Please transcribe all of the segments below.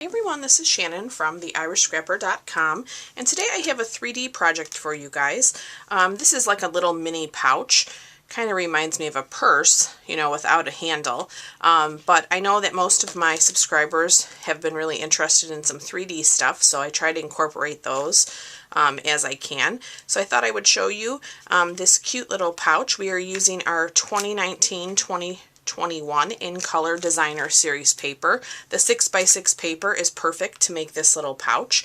Hey everyone, this is Shannon from theirishscrapper.com, and today I have a 3D project for you guys. This is like a little mini pouch. Kind of reminds me of a purse, you know, without a handle. But I know that most of my subscribers have been really interested in some 3D stuff, so I try to incorporate those as I can. So I thought I would show you this cute little pouch. We are using our 2019-2021 In Color Designer Series paper. The 6x6 paper is perfect to make this little pouch.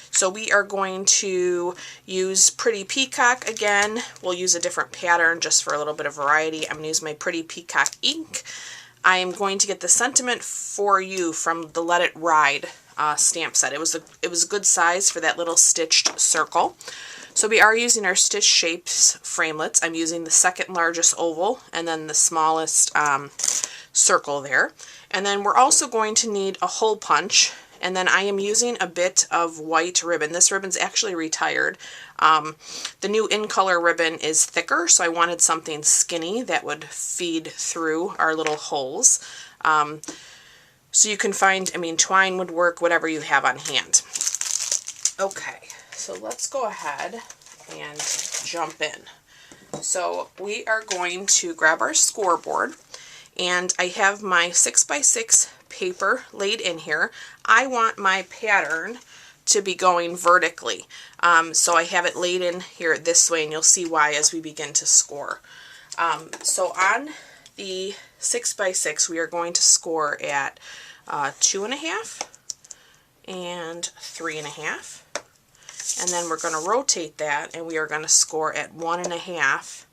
So we are going to use Pretty Peacock again. We'll use a different pattern just for a little bit of variety. I'm going to use my Pretty Peacock ink. I am going to get the Sentiment for You from the Let It Ride stamp set. It was a good size for that little stitched circle. So we are using our Stitch Shapes framelits. I'm using the second largest oval and then the smallest circle there. And then we're also going to need a hole punch. And then I am using a bit of white ribbon. This ribbon's actually retired. The new In Color ribbon is thicker, so I wanted something skinny that would feed through our little holes. So you can find, twine would work, whatever you have on hand. Okay. So let's go ahead and jump in. So we are going to grab our scoreboard, and I have my 6x6 paper laid in here. I want my pattern to be going vertically. So I have it laid in here this way, and you'll see why as we begin to score. So on the 6x6 we are going to score at 2.5 and 3.5. And then we're going to rotate that, and we are going to score at 1.5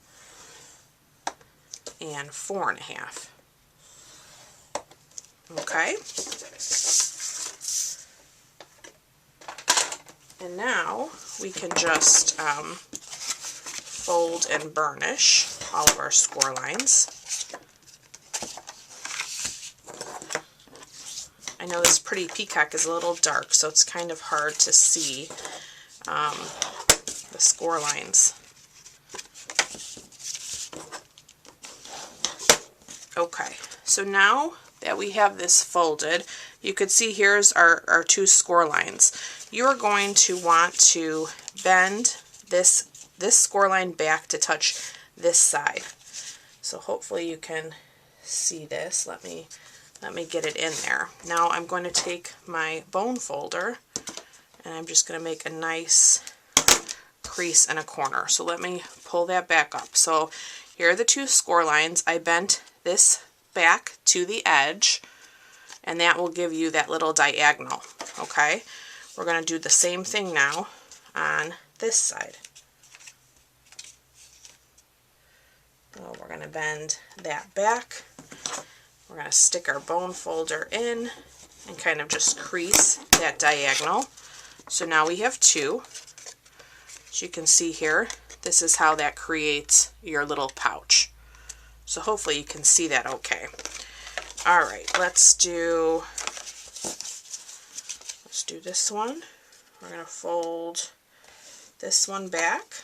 and 4.5. Okay. And now we can just fold and burnish all of our score lines. I know this Pretty Peacock is a little dark, so it's kind of hard to see the score lines. Okay, so now that we have this folded, you could see here's our two score lines. You're going to want to bend this score line back to touch this side. So hopefully you can see this. Let me get it in there. Now I'm going to take my bone folder, and I'm just going to make a nice crease in a corner. So let me pull that back up. So here are the two score lines. I bent this back to the edge, and that will give you that little diagonal. Okay, we're going to do the same thing now on this side. So we're going to bend that back. We're going to stick our bone folder in and kind of just crease that diagonal. So now we have two. As you can see here, this is how that creates your little pouch. So hopefully you can see that okay. Alright, let's do this one. We're going to fold this one back.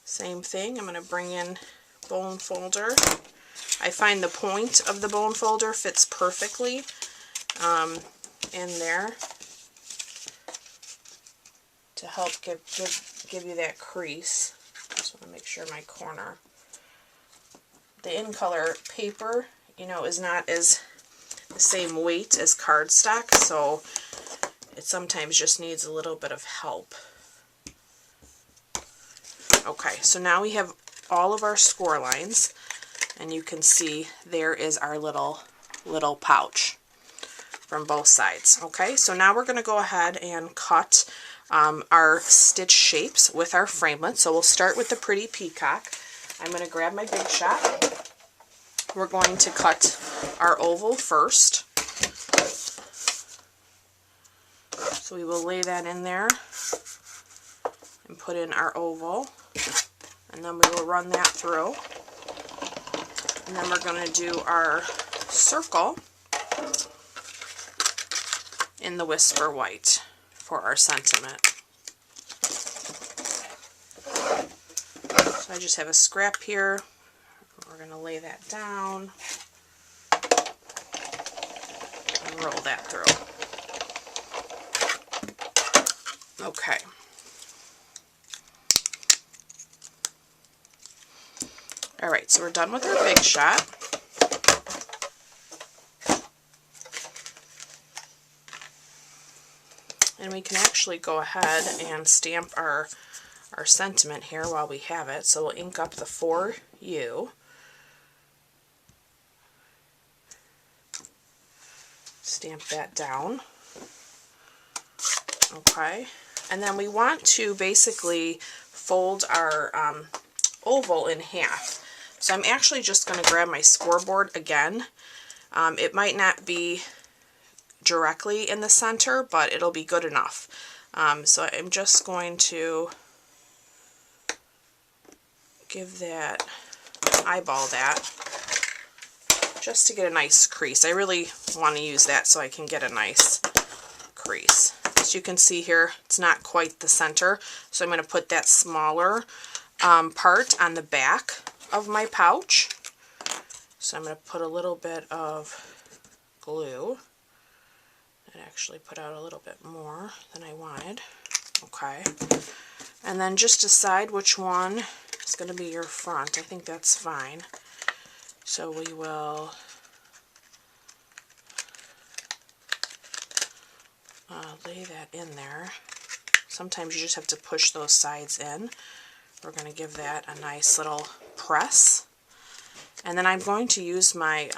Same thing, I'm going to bring in bone folder. I find the point of the bone folder fits perfectly in there to help give you that crease. Just want to make sure my corner. The In Color paper, is not as the same weight as cardstock, so it sometimes just needs a little bit of help. Okay, so now we have all of our score lines, and you can see there is our little pouch from both sides. Okay, so now we're going to go ahead and cut our stitch shapes with our framelit. So we'll start with the Pretty Peacock. I'm going to grab my Big Shot. We're going to cut our oval first. So we will lay that in there and put in our oval, and then we will run that through. And then we're going to do our circle in the Whisper White for our sentiment. So I just have a scrap here. We're going to lay that down. roll that through. Okay. Alright, so we're done with our big shot. And we can actually go ahead and stamp our sentiment here while we have it. So we'll ink up the For You. Stamp that down. Okay. And then we want to basically fold our oval in half. So I'm actually just going to grab my scoreboard again. It might not be directly in the center, but it'll be good enough. So I'm just going to give that, eyeball that, just to get a nice crease. I really want to use that so I can get a nice crease. As you can see here, it's not quite the center, so I'm going to put that smaller part on the back of my pouch. So I'm going to put a little bit of glue. It actually put out a little bit more than I wanted. Okay. And then just decide which one is going to be your front. I think that's fine. So we will lay that in there. Sometimes you just have to push those sides in. We're going to give that a nice little press. And then I'm going to use my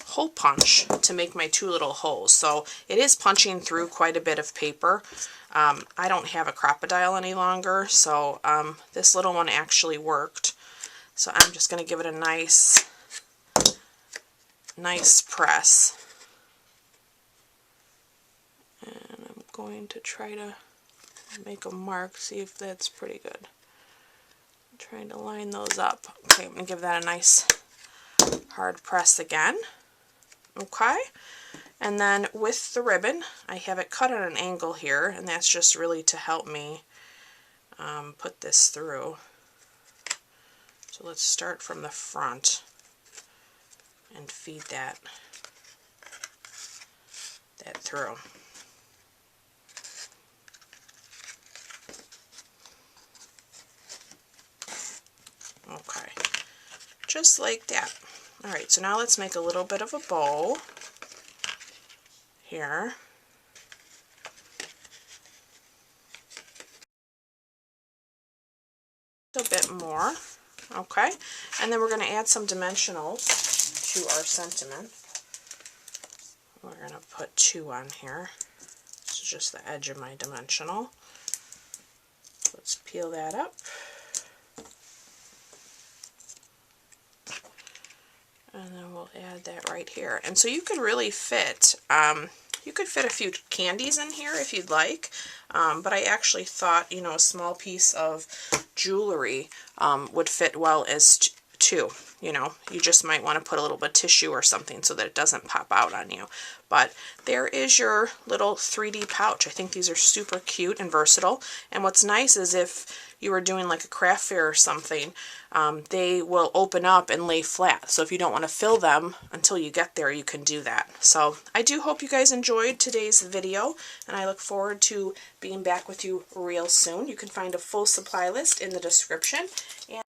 hole punch to make my two little holes. So it is punching through quite a bit of paper. I don't have a crocodile any longer, so this little one actually worked. So I'm just going to give it a nice press. And I'm going to try to make a mark, see if that's pretty good. I'm trying to line those up. Okay, I'm going to give that a nice hard press again. Okay, and then with the ribbon, I have it cut at an angle here, and that's just really to help me put this through. So let's start from the front and feed that through. Okay, just like that. Alright, so now let's make a little bit of a bow here. A bit more. Okay, and then we're going to add some dimensionals to our sentiment. We're going to put 2 on here. This is just the edge of my dimensional. Let's peel that up. And then we'll add that right here. And so you could really fit, you could fit a few candies in here if you'd like. But I actually thought, you know, a small piece of jewelry would fit well as 2. You know, you just might want to put a little bit of tissue or something so that it doesn't pop out on you. But there is your little 3D pouch. I think these are super cute and versatile. And what's nice is if you were doing like a craft fair or something, they will open up and lay flat. So if you don't want to fill them until you get there, you can do that. So I do hope you guys enjoyed today's video, and I look forward to being back with you real soon. You can find a full supply list in the description. And